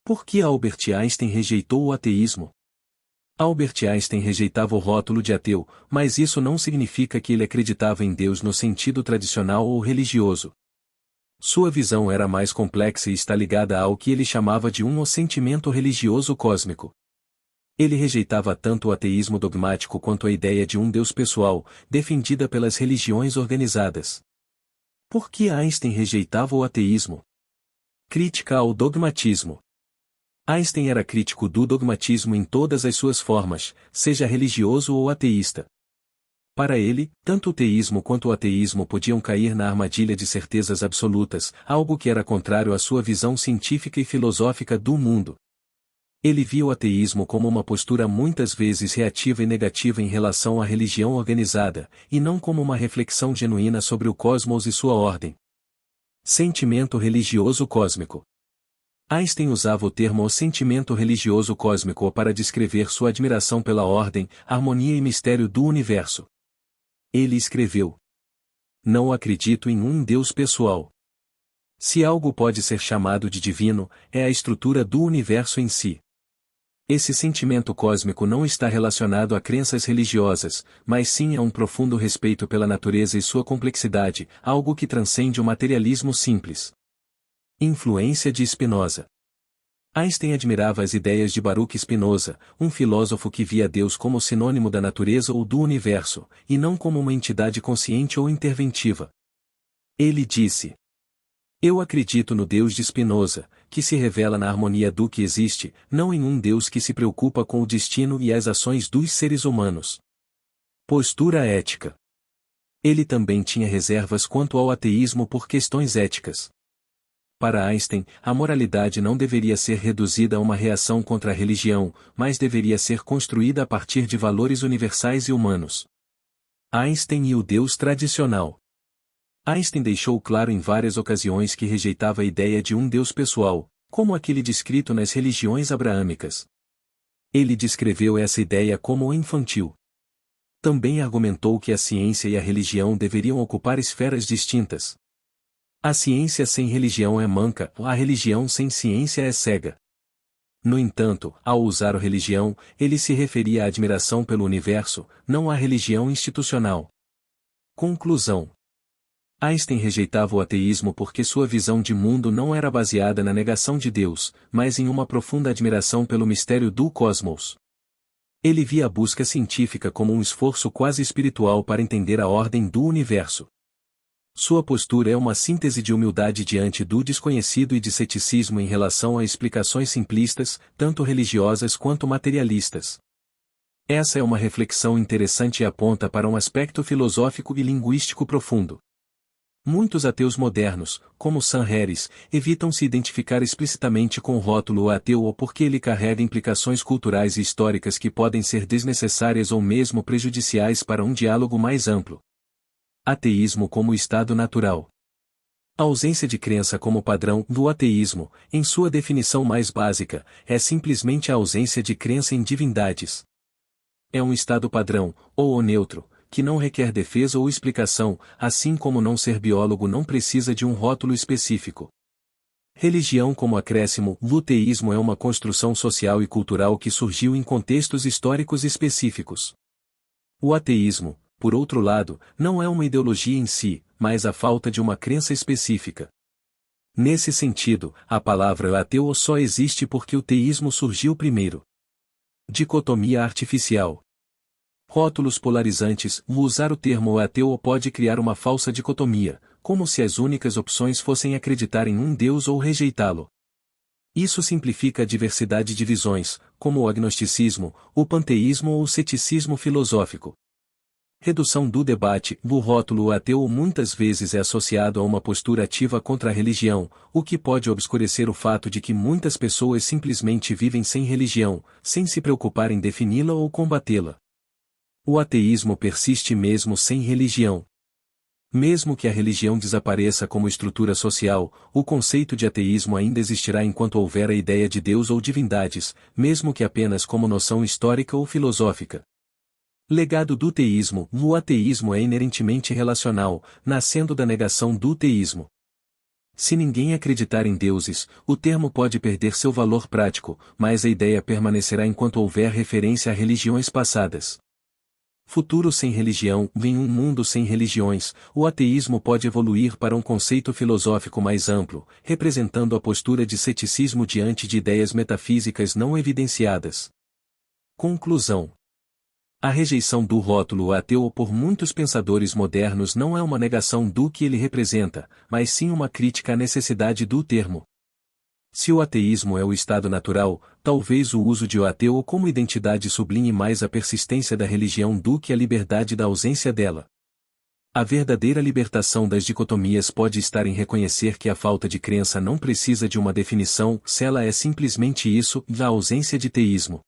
Por que Albert Einstein rejeitou o ateísmo? Albert Einstein rejeitava o rótulo de ateu, mas isso não significa que ele acreditava em Deus no sentido tradicional ou religioso. Sua visão era mais complexa e está ligada ao que ele chamava de um sentimento religioso cósmico. Ele rejeitava tanto o ateísmo dogmático quanto a ideia de um Deus pessoal, defendida pelas religiões organizadas. Por que Einstein rejeitava o ateísmo? Crítica ao dogmatismo. Einstein era crítico do dogmatismo em todas as suas formas, seja religioso ou ateísta. Para ele, tanto o teísmo quanto o ateísmo podiam cair na armadilha de certezas absolutas, algo que era contrário à sua visão científica e filosófica do mundo. Ele via o ateísmo como uma postura muitas vezes reativa e negativa em relação à religião organizada, e não como uma reflexão genuína sobre o cosmos e sua ordem. Sentimento religioso cósmico. Einstein usava o termo sentimento religioso cósmico para descrever sua admiração pela ordem, harmonia e mistério do universo. Ele escreveu: "Não acredito em um Deus pessoal. Se algo pode ser chamado de divino, é a estrutura do universo em si. Esse sentimento cósmico não está relacionado a crenças religiosas, mas sim a um profundo respeito pela natureza e sua complexidade, algo que transcende o materialismo simples." Influência de Spinoza. Einstein admirava as ideias de Baruch Spinoza, um filósofo que via Deus como sinônimo da natureza ou do universo, e não como uma entidade consciente ou interventiva. Ele disse: "Eu acredito no Deus de Spinoza, que se revela na harmonia do que existe, não em um Deus que se preocupa com o destino e as ações dos seres humanos." Postura ética. Ele também tinha reservas quanto ao ateísmo por questões éticas. Para Einstein, a moralidade não deveria ser reduzida a uma reação contra a religião, mas deveria ser construída a partir de valores universais e humanos. Einstein e o Deus tradicional. Einstein deixou claro em várias ocasiões que rejeitava a ideia de um Deus pessoal, como aquele descrito nas religiões abraâmicas. Ele descreveu essa ideia como infantil. Também argumentou que a ciência e a religião deveriam ocupar esferas distintas. A ciência sem religião é manca, a religião sem ciência é cega. No entanto, ao usar a religião, ele se referia à admiração pelo universo, não à religião institucional. Conclusão. Einstein rejeitava o ateísmo porque sua visão de mundo não era baseada na negação de Deus, mas em uma profunda admiração pelo mistério do cosmos. Ele via a busca científica como um esforço quase espiritual para entender a ordem do universo. Sua postura é uma síntese de humildade diante do desconhecido e de ceticismo em relação a explicações simplistas, tanto religiosas quanto materialistas. Essa é uma reflexão interessante e aponta para um aspecto filosófico e linguístico profundo. Muitos ateus modernos, como Sam Harris, evitam se identificar explicitamente com o rótulo ateu ou porque ele carrega implicações culturais e históricas que podem ser desnecessárias ou mesmo prejudiciais para um diálogo mais amplo. Ateísmo como estado natural. A ausência de crença como padrão do ateísmo, em sua definição mais básica, é simplesmente a ausência de crença em divindades. É um estado padrão, ou neutro, que não requer defesa ou explicação, assim como não ser biólogo não precisa de um rótulo específico. Religião como acréscimo. O teísmo é uma construção social e cultural que surgiu em contextos históricos específicos. O ateísmo, por outro lado, não é uma ideologia em si, mas a falta de uma crença específica. Nesse sentido, a palavra ateu só existe porque o teísmo surgiu primeiro. Dicotomia artificial. Rótulos polarizantes. Usar o termo ateu pode criar uma falsa dicotomia, como se as únicas opções fossem acreditar em um Deus ou rejeitá-lo. Isso simplifica a diversidade de visões, como o agnosticismo, o panteísmo ou o ceticismo filosófico. Redução do debate. O rótulo ateu muitas vezes é associado a uma postura ativa contra a religião, o que pode obscurecer o fato de que muitas pessoas simplesmente vivem sem religião, sem se preocupar em defini-la ou combatê-la. O ateísmo persiste mesmo sem religião. Mesmo que a religião desapareça como estrutura social, o conceito de ateísmo ainda existirá enquanto houver a ideia de Deus ou divindades, mesmo que apenas como noção histórica ou filosófica. Legado do teísmo. O ateísmo é inerentemente relacional, nascendo da negação do teísmo. Se ninguém acreditar em deuses, o termo pode perder seu valor prático, mas a ideia permanecerá enquanto houver referência a religiões passadas. Futuro sem religião, em um mundo sem religiões, o ateísmo pode evoluir para um conceito filosófico mais amplo, representando a postura de ceticismo diante de ideias metafísicas não evidenciadas. Conclusão. A rejeição do rótulo ateu por muitos pensadores modernos não é uma negação do que ele representa, mas sim uma crítica à necessidade do termo. Se o ateísmo é o estado natural, talvez o uso de o ateu como identidade sublinhe mais a persistência da religião do que a liberdade da ausência dela. A verdadeira libertação das dicotomias pode estar em reconhecer que a falta de crença não precisa de uma definição, se ela é simplesmente isso, a ausência de teísmo.